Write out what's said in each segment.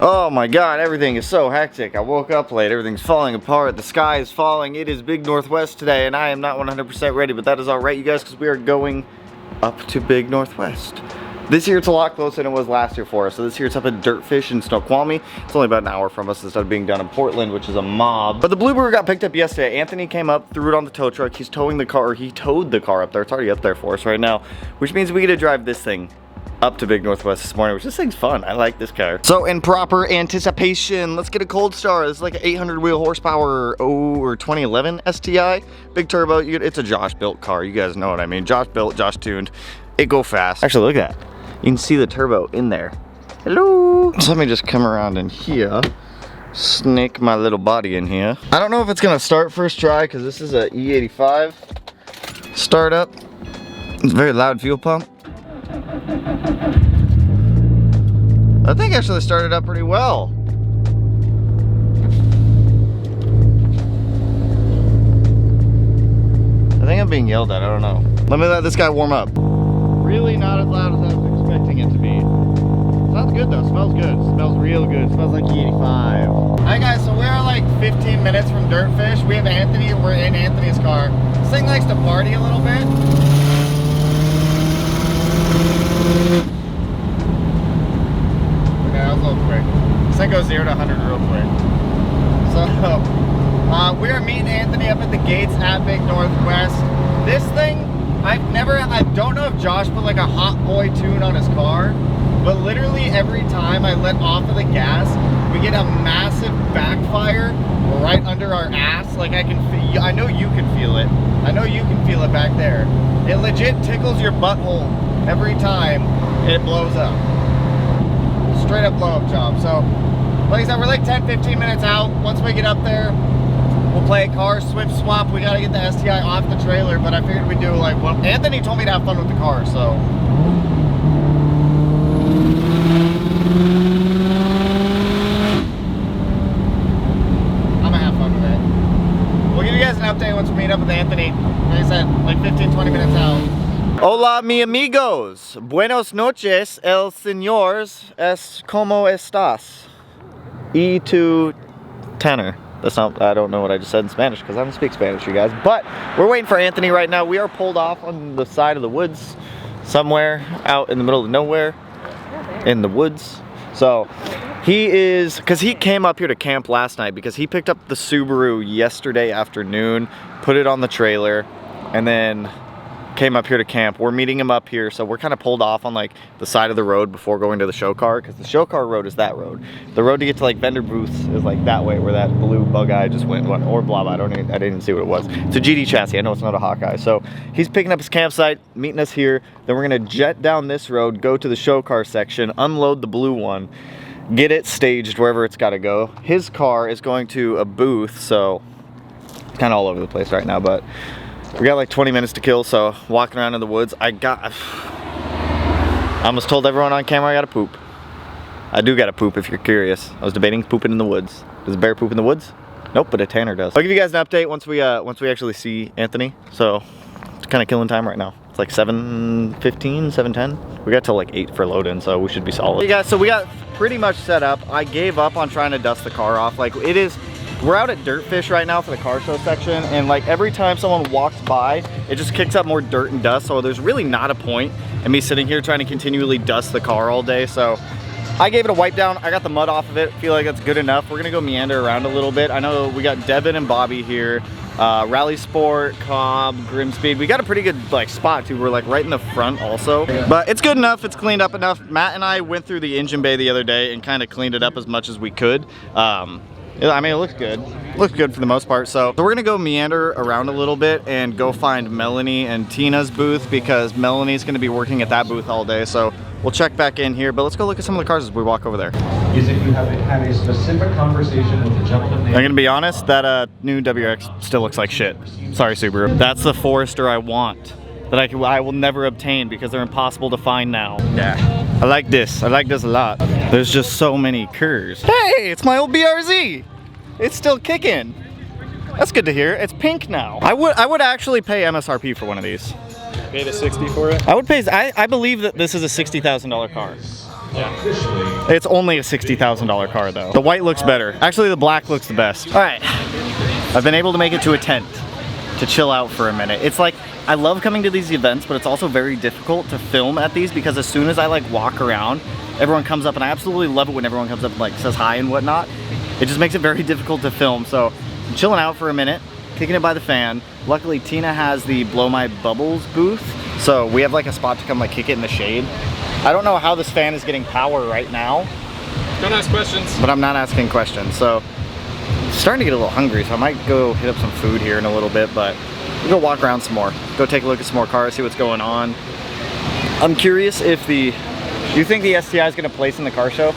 Oh my god, everything is so hectic. I woke up late, everything's falling apart, the sky is falling, it is Big Northwest today, and I am not 100% ready, but that is alright, you guys, because we are going up to Big Northwest. This year it's a lot closer than it was last year for us. So this year it's up at Dirtfish in Snoqualmie. It's only about an hour from us instead of being down in Portland, which is a mob. But the Bluebird got picked up yesterday. Anthony came up, threw it on the tow truck. He's towing the car, or he towed the car up there. It's already up there for us right now, which means we get to drive this thing up to Big Northwest this morning, which this thing's fun. I like this car. So in proper anticipation, let's get a cold start. This is like an 800 wheel horsepower 2011 STI. Big turbo. It's a Josh built car. You guys know what I mean. Josh built, Josh tuned. It go fast. Actually, look at that. You can see the turbo in there. Hello. So let me just come around in here. Snake my little body in here. I don't know if it's gonna start first try because this is a E85 startup. It's a very loud fuel pump. I think actually started up pretty well. I think I'm being yelled at, I don't know. Let me let this guy warm up. Really not as loud as I was expecting it to be. Sounds good though, smells good. Smells real good, smells like E85. Alright guys, so we're like 15 minutes from Dirtfish. We have Anthony, we're in Anthony's car. This thing likes to party a little bit. Okay, that was a little quick. This thing goes 0 to 100 real quick. So, we are meeting Anthony up at the gates at Big Northwest. This thing, I don't know if Josh put like a hot boy tune on his car, but literally every time I let off of the gas, we get a massive backfire right under our ass. Like I know you can feel it. I know you can feel it back there. It legit tickles your butthole every time it blows up. Straight up blow up job. So, like I said, we're like 10-15 minutes out. Once we get up there, we'll play a car Swift swap. We gotta get the STI off the trailer, but I figured we'd do like one. Anthony told me to have fun with the car, so. I'm gonna have fun with it. We'll give you guys an update once we meet up with Anthony. Like I said, like 15-20 minutes out. Hola, mi amigos. Buenos noches, el señores. ¿Cómo estás? E2 Tanner. That's not, I don't know what I just said in Spanish because I don't speak Spanish, you guys. But we're waiting for Anthony right now. We are pulled off on the side of the woods somewhere out in the middle of nowhere in the woods. So he is, because he came up here to camp last night because he picked up the Subaru yesterday afternoon, put it on the trailer, and then came up here to camp. We're meeting him up here, so we're kind of pulled off on like the side of the road before going to the show car, because the show car road is that road. The road to get to like vendor booths is like that way where that blue bug eye just went, or blah blah. I didn't even see what it was. It's a GD chassis. I know it's not a Hawkeye. So he's picking up his campsite, meeting us here. Then we're gonna jet down this road, go to the show car section, unload the blue one, get it staged wherever it's got to go. His car is going to a booth, so it's kind of all over the place right now, but we got like 20 minutes to kill, so walking around in the woods. I almost told everyone on camera I gotta poop. I do gotta poop if you're curious. I was debating pooping in the woods. Does a bear poop in the woods? Nope, but a tanner does. I'll give you guys an update once we actually see Anthony. So it's kind of killing time right now. It's like 7:15, 7:10. We got till like 8 for load-in, so we should be solid. Hey guys, so we got pretty much set up. I gave up on trying to dust the car off. Like it is. We're out at Dirtfish right now for the car show section, and like every time someone walks by, it just kicks up more dirt and dust, so there's really not a point in me sitting here trying to continually dust the car all day. So I gave it a wipe down. I got the mud off of it. Feel like that's good enough. We're gonna go meander around a little bit. I know we got Devin and Bobby here, Rally Sport, Cobb, Grimspeed. We got a pretty good like spot too. We're like right in the front also, but it's good enough. It's cleaned up enough. Matt and I went through the engine bay the other day and kind of cleaned it up as much as we could. I mean, it looks good. Looks good for the most part. So we're gonna go meander around a little bit and go find Melanie and Tina's booth, because Melanie's gonna be working at that booth all day. So we'll check back in here, but let's go look at some of the cars as we walk over there. Is if you have had a specific conversation with the gentleman named... I'm gonna be honest, that new WRX still looks like shit. Sorry, Subaru. That's the Forester I want, that I will never obtain because they're impossible to find now. Yeah. I like this. I like this a lot. There's just so many curves. Hey, it's my old BRZ. It's still kicking. That's good to hear. It's pink now. I would actually pay MSRP for one of these. Paid a 60 for it? I would pay. I believe that this is a $60,000 car. Officially. It's only a $60,000 car though. The white looks better. Actually, the black looks the best. All right, I've been able to make it to a tent to chill out for a minute. It's like, I love coming to these events, but it's also very difficult to film at these because as soon as I like walk around, everyone comes up, and I absolutely love it when everyone comes up and like says hi and whatnot. It just makes it very difficult to film. So I'm chilling out for a minute, kicking it by the fan. Luckily, Tina has the Blow My Bubbles booth, so we have like a spot to come like kick it in the shade. I don't know how this fan is getting power right now. Don't ask questions. But I'm not asking questions, so I'm starting to get a little hungry, so I might go hit up some food here in a little bit, but we'll go walk around some more. Go take a look at some more cars, see what's going on. I'm curious if do you think the STI is gonna place in the car show?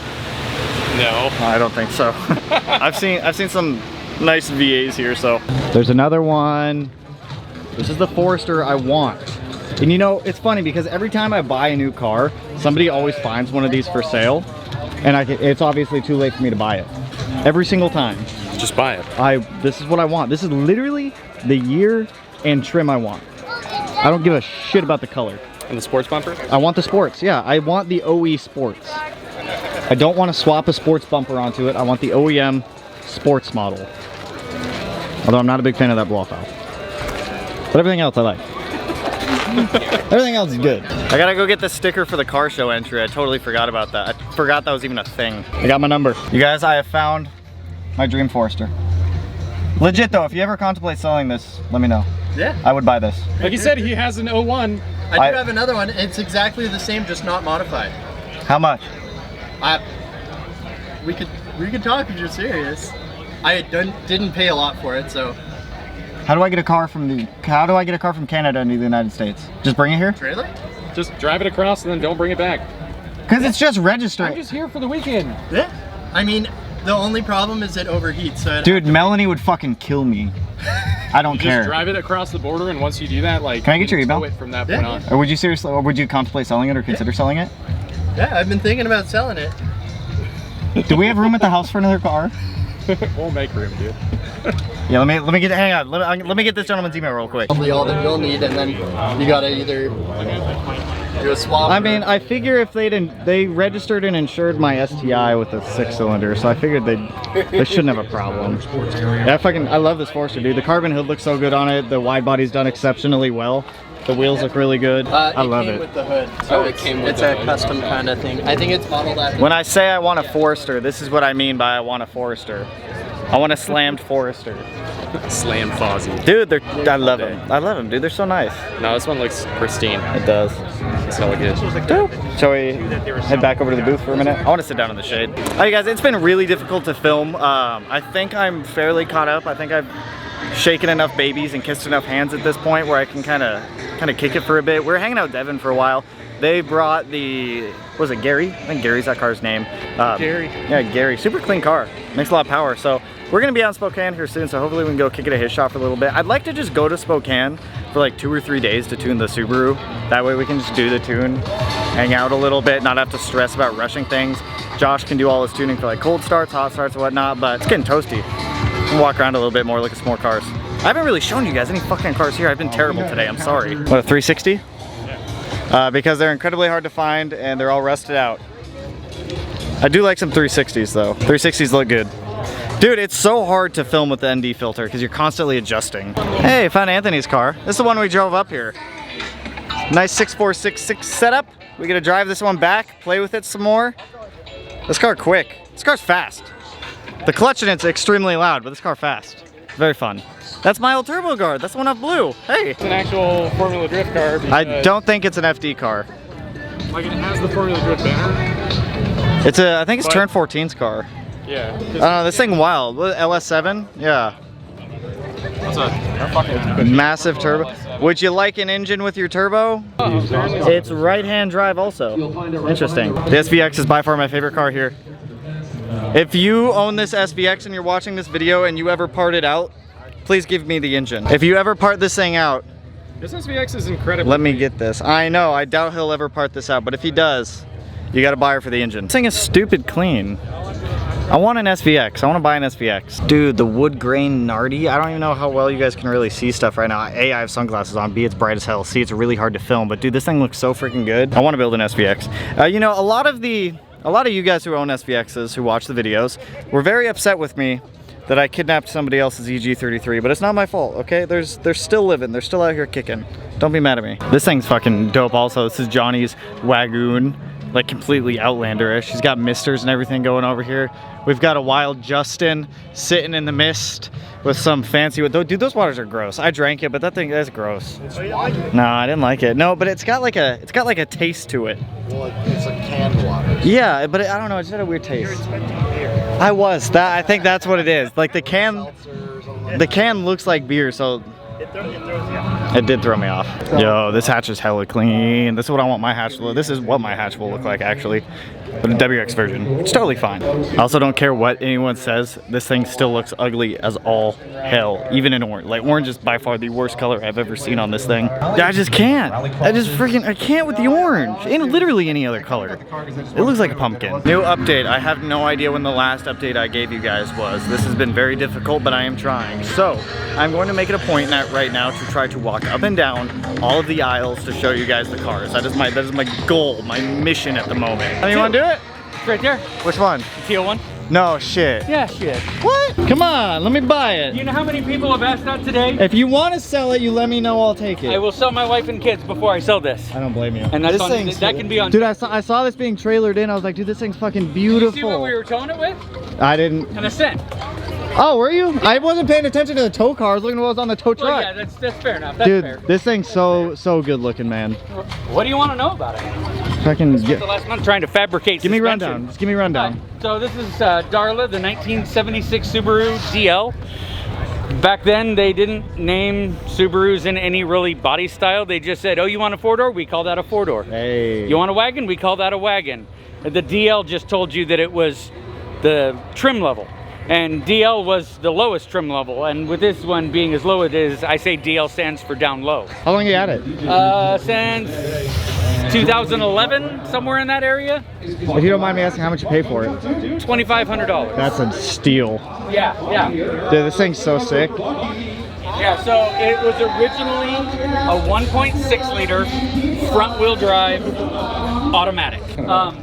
No. I don't think so. I've seen some nice VAs here, so. There's another one. This is the Forester I want. And you know, it's funny because every time I buy a new car, somebody always finds one of these for sale, and it's obviously too late for me to buy it. Every single time. Just buy it. This is what I want. This is literally the year and trim I want. I don't give a shit about the color. And the sports bumper? I want the sports, yeah. I want the OE sports. I don't want to swap a sports bumper onto it. I want the OEM sports model. Although I'm not a big fan of that blow-off valve. But everything else I like. Everything else is good. I gotta go get the sticker for the car show entry. I totally forgot about that. I forgot that was even a thing. I got my number. You guys, I have found my dream Forester. Legit though, if you ever contemplate selling this, let me know. Yeah. I would buy this. Like you said, he has an 01. I do have another one. It's exactly the same, just not modified. How much? We could talk if you're serious. I didn't pay a lot for it, so. How do I get a car from Canada into the United States? Just bring it here? Trailer? Just drive it across and then don't bring it back. Because it's just registered. I'm just here for the weekend. Yeah. I mean, the only problem is it overheats. So dude, Melanie would fucking kill me. I don't care. Just drive it across the border, and once you do that, like, can I get your email? tow it from that point on. Or would you seriously, or would you contemplate selling it or consider selling it? Yeah, I've been thinking about selling it. Do we have room at the house for another car? We'll make room, dude. Yeah, let me get, hang on, let me get this gentleman's email real quick. Probably all that you'll need, and then you gotta either do a swap. I mean, I figure if they registered and insured my STI with a 6-cylinder, so I figured they shouldn't have a problem. Yeah, I love this Forester, dude. The carbon hood looks so good on it. The wide body's done exceptionally well. The wheels look really good. I love it. It came with the hood, so it's a custom kind of thing. I think it's modeled after. When I say I want a Forester, this is what I mean by I want a Forester. I want a slammed Forester. Slam Fozzie. Dude, I love them. I love them, dude. They're so nice. No, this one looks pristine. It does. It's hella good. Shall we head back over to the booth for a minute? I want to sit down in the shade. Alright guys, it's been really difficult to film. I think I'm fairly caught up. I think I've shaken enough babies and kissed enough hands at this point where I can kind of kick it for a bit. We're hanging out with Devin for a while. They brought the, what was it, Gary? I think Gary's that car's name. Gary. Yeah, Gary. Super clean car. Makes a lot of power. So we're going to be out in Spokane here soon, so hopefully we can go kick it at his shop for a little bit. I'd like to just go to Spokane for like 2 or 3 days to tune the Subaru. That way we can just do the tune, hang out a little bit, not have to stress about rushing things. Josh can do all his tuning for like cold starts, hot starts, and whatnot, but it's getting toasty. We'll walk around a little bit more, look at some more cars. I haven't really shown you guys any fucking cars here. I've been terrible today, I'm sorry. What, a 360? Because they're incredibly hard to find and they're all rusted out. I do like some 360s though. 360s look good. Dude, it's so hard to film with the ND filter because you're constantly adjusting. Hey, found Anthony's car. This is the one we drove up here. Nice 6466 setup. We get to drive this one back, play with it some more. This car quick. This car's fast. The clutch in it's extremely loud, but this car fast. Very fun. That's my old Turbo Guard. That's the one I blew. Hey. It's an actual Formula Drift car. I don't think it's an FD car. Like, it has the Formula Drift banner. It's I think it's Turn 14's car. Yeah. I don't know, this thing wild. What, LS7? Yeah. That's a fucking massive turbo. Would you like an engine with your turbo? It's right-hand drive also. Interesting. The SVX is by far my favorite car here. If you own this SVX and you're watching this video and you ever part it out, please give me the engine. If you ever part this thing out, this SVX is incredible. Let me get this. I know, I doubt he'll ever part this out, but if he does, you gotta buy her for the engine. This thing is stupid clean. I want an SVX. I want to buy an SVX. Dude, the wood grain Nardi. I don't even know how well you guys can really see stuff right now. A, I have sunglasses on. B, it's bright as hell. C, it's really hard to film. But dude, this thing looks so freaking good. I want to build an SVX. You know, a lot of you guys who own SVXs, who watch the videos, were very upset with me that I kidnapped somebody else's EG33, but it's not my fault, okay? They're still living. They're still out here kicking. Don't be mad at me. This thing's fucking dope also. This is Johnny's Wagoon, like completely Outlander-ish. He's got misters and everything going over here. We've got a wild Justin sitting in the mist with some fancy, dude, those waters are gross. I drank it, but that thing is gross. No, I didn't like it. No, but it's got like a taste to it. Well, it's like canned water. Yeah, but I don't know, it just had a weird taste. I think that's what it is. Like the can looks like beer, so it did throw me off. Yo, this hatch is hella clean. This is what I want my hatch to look. This is what my hatch will look like actually. But the WRX version, it's totally fine. I also don't care what anyone says. This thing still looks ugly as all hell, even in orange. Like orange is by far the worst color I've ever seen on this thing. I just can't. I can't with the orange. And literally any other color. It looks like a pumpkin. New update. I have no idea when the last update I gave you guys was. This has been very difficult, but I am trying. So I'm going to make it a point right now to try to walk up and down all of the aisles to show you guys the cars. That is my goal, my mission at the moment. You want to do it? It's right there. Which one? Teal one. No, shit. Yeah, shit. What? Come on, let me buy it. You know how many people have asked that today? If you want to sell it, you let me know, I'll take it. I will sell my wife and kids before I sell this. I don't blame you. And that's that can be on. Dude, I saw this being trailered in. I was like, dude, this thing's fucking beautiful. Did you see what we were towing it with? I didn't. An Ascent. Oh, were you? I wasn't paying attention to the tow car. I was looking at what was on the tow truck. Well, yeah, that's fair enough. That's dude, fair. This thing's so good looking, man. What do you want to know about it? Fucking Spent the last month trying to fabricate Give me suspension. rundown. Just give me rundown. So this is Darla, the 1976 Subaru DL. Back then, they didn't name Subarus in any really body style. They just said, oh, you want a four-door? We call that a four-door. Hey. You want a wagon? We call that a wagon. The DL just told you that it was the trim level. And DL was the lowest trim level. And with this one being as low as it is, I say DL stands for down low. How long you had it? Since 2011, somewhere in that area. If you don't mind me asking, how much you pay for it? $2,500. That's a steal. Yeah. Dude, this thing's so sick. Yeah, so it was originally a 1.6 liter front wheel drive automatic.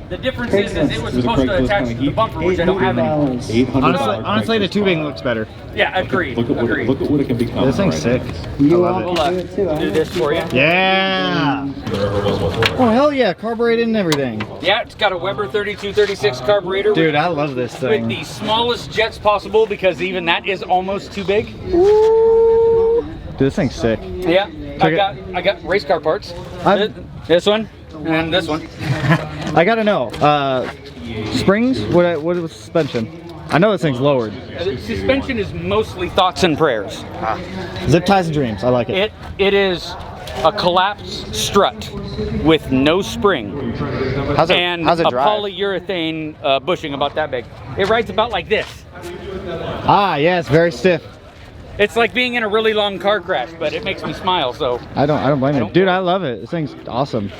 The difference is it was supposed to attach to the bumper, which I don't have anymore. Honestly, the tubing looks better. Yeah, agreed. Look at what it can become. This thing's sick. I love it. We'll do this for you. Yeah. Oh hell yeah, carbureted and everything. Yeah, it's got a Weber 3236 carburetor. Dude, I love this thing. With the smallest jets possible, because even that is almost too big. Dude, this thing's sick. Yeah, I got race car parts. This one and this one. I gotta know. Springs? What was suspension? I know this thing's lowered. The suspension is mostly thoughts and prayers. Zip ties and dreams. I like it. It is a collapsed strut with no spring. How's it a drive? polyurethane bushing about that big. It rides about like this. Ah, yeah, it's very stiff. It's like being in a really long car crash, but it makes me smile. So I don't blame you, dude. I love it. This thing's awesome.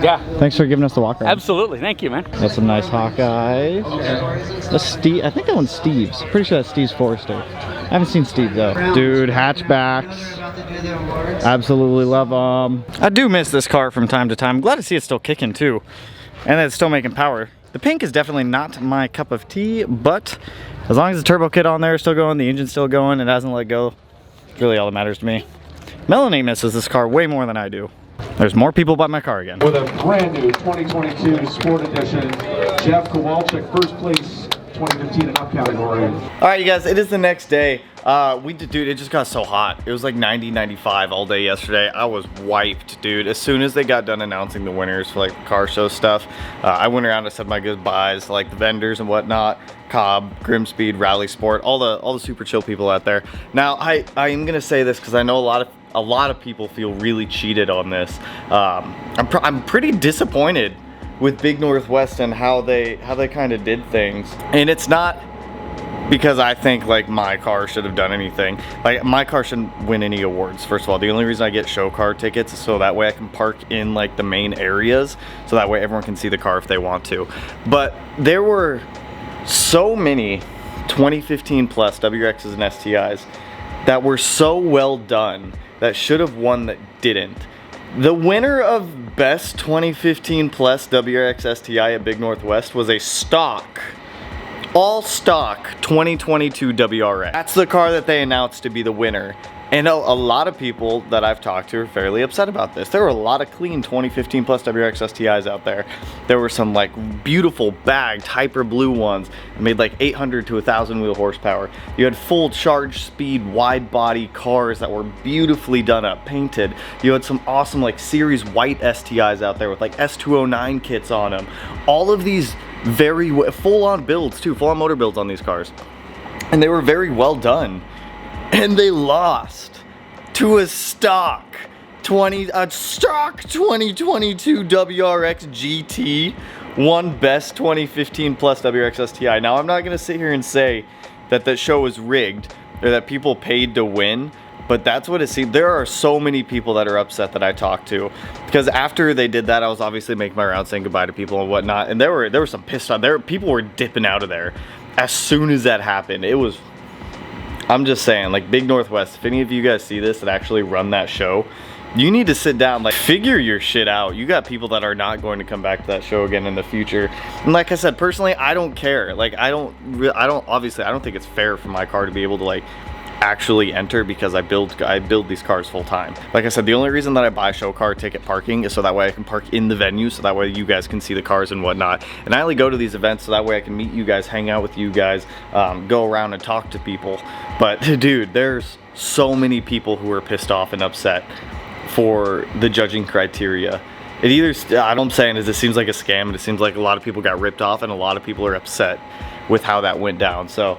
Yeah. Thanks for giving us the walk around. Absolutely. Thank you, man. That's some nice Hawkeyes. I think that one's Steve's. Pretty sure that's Steve's Forester. I haven't seen Steve though. Dude, hatchbacks. Absolutely love them. I do miss this car from time to time. I'm glad to see it's still kicking too. And that it's still making power. The pink is definitely not my cup of tea, but as long as the turbo kit on there is still going, the engine's still going, it hasn't let go, it's really all that matters to me. Melanie misses this car way more than I do. There's more people buy my car again. With a brand new 2022 Sport Edition, Jeff Kowalczyk, first place, 2015 and up category. All right, you guys, it is the next day. Dude, it just got so hot. It was like 90, 95 all day yesterday. I was wiped, dude. As soon as they got done announcing the winners for like car show stuff, I went around and said my goodbyes to like the vendors and whatnot. Cobb, Grimspeed, Rally Sport, all the super chill people out there. Now, I am gonna say this because I know a lot of people feel really cheated on this. I'm pretty disappointed with Big Northwest and how they kind of did things, and it's not because I think like my car should have done anything. Like my car shouldn't win any awards. First of all, the only reason I get show car tickets is so that way I can park in like the main areas, so that way everyone can see the car if they want to. But there were so many 2015 plus WRXs and STIs that were so well done that should have won that didn't. The winner of best 2015 plus WRX STI at Big Northwest was a stock, all stock 2022 WRX. That's the car that they announced to be the winner. And a lot of people that I've talked to are fairly upset about this. There were a lot of clean 2015 plus WRX STIs out there. There were some like beautiful bagged hyper blue ones that made like 800 to 1,000 wheel horsepower. You had full charge speed wide body cars that were beautifully done up, painted. You had some awesome like series white STIs out there with like S209 kits on them. All of these very full on builds too, full on motor builds on these cars. And they were very well done. And they lost to a stock 2022 WRX GT, won best 2015 plus WRX STI. Now I'm not gonna sit here and say that that show was rigged or that people paid to win, but that's what it seemed. There are so many people that are upset that I talked to, because after they did that, I was obviously making my rounds saying goodbye to people and whatnot, and there were some pissed off. People were dipping out of there as soon as that happened. It was, I'm just saying, like Big Northwest, if any of you guys see this that actually run that show, you need to sit down, like figure your shit out. You got people that are not going to come back to that show again in the future. And like I said, personally, I don't care. Like obviously I don't think it's fair for my car to be able to like actually enter, because I build these cars full time. Like I said, the only reason that I buy show car ticket parking is so that way I can park in the venue, so that way you guys can see the cars and whatnot. And I only go to these events so that way I can meet you guys, hang out with you guys, go around and talk to people. But dude, there's so many people who are pissed off and upset for the judging criteria. It either, what I'm saying is, it seems like a scam, and it seems like a lot of people got ripped off, and a lot of people are upset with how that went down. So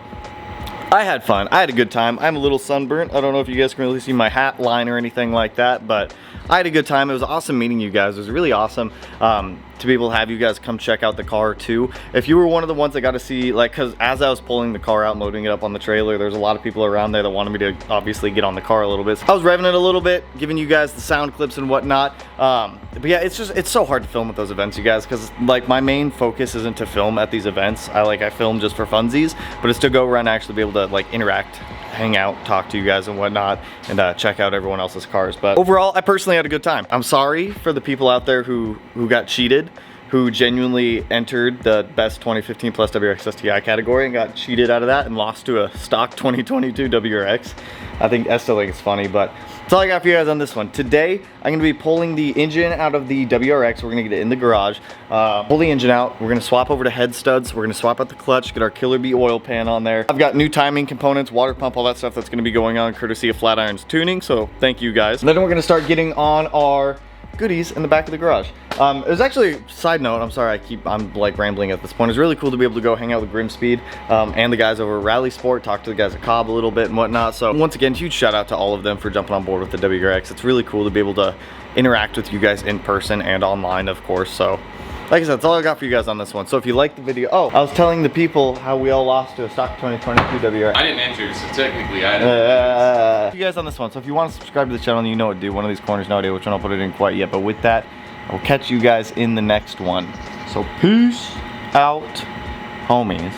I had fun. I had a good time. I'm a little sunburnt. I don't know if you guys can really see my hat line or anything like that, but I had a good time. It was awesome meeting you guys. It was really awesome to be able to have you guys come check out the car too. If you were one of the ones that got to see, like, because as I was pulling the car out and loading it up on the trailer, there's a lot of people around there that wanted me to obviously get on the car a little bit. So I was revving it a little bit, giving you guys the sound clips and whatnot. But yeah, it's so hard to film at those events, you guys, because like my main focus isn't to film at these events. I film just for funsies, but it's to go around and actually be able to like interact, hang out, talk to you guys and whatnot, and check out everyone else's cars. But overall, I personally had a good time. I'm sorry for the people out there who got cheated, who genuinely entered the best 2015 plus WRX STI category and got cheated out of that and lost to a stock 2022 WRX. I still think it's funny, but that's all I got for you guys on this one. Today, I'm gonna be pulling the engine out of the WRX. We're gonna get it in the garage, pull the engine out. We're gonna swap over to head studs. We're gonna swap out the clutch, get our Killer Bee oil pan on there. I've got new timing components, water pump, all that stuff that's gonna be going on courtesy of Flatirons Tuning, so thank you guys. And then we're gonna start getting on our goodies in the back of the garage. It was actually, side note, I'm sorry I'm like rambling at this point. It's really cool to be able to go hang out with Grimspeed and the guys over at Rally Sport, talk to the guys at Cobb a little bit and whatnot. So once again, huge shout out to all of them for jumping on board with the WRX. It's really cool to be able to interact with you guys in person and online, of course. So like I said, that's all I got for you guys on this one. So if you like the video, oh, I was telling the people how we all lost to a stock 2022 WRX. I didn't enter, so technically I didn't. You guys on this one. So if you want to subscribe to the channel, you know what to do. One of these corners, no idea which one I'll put it in quite yet. But with that, I will catch you guys in the next one. So peace out, homies.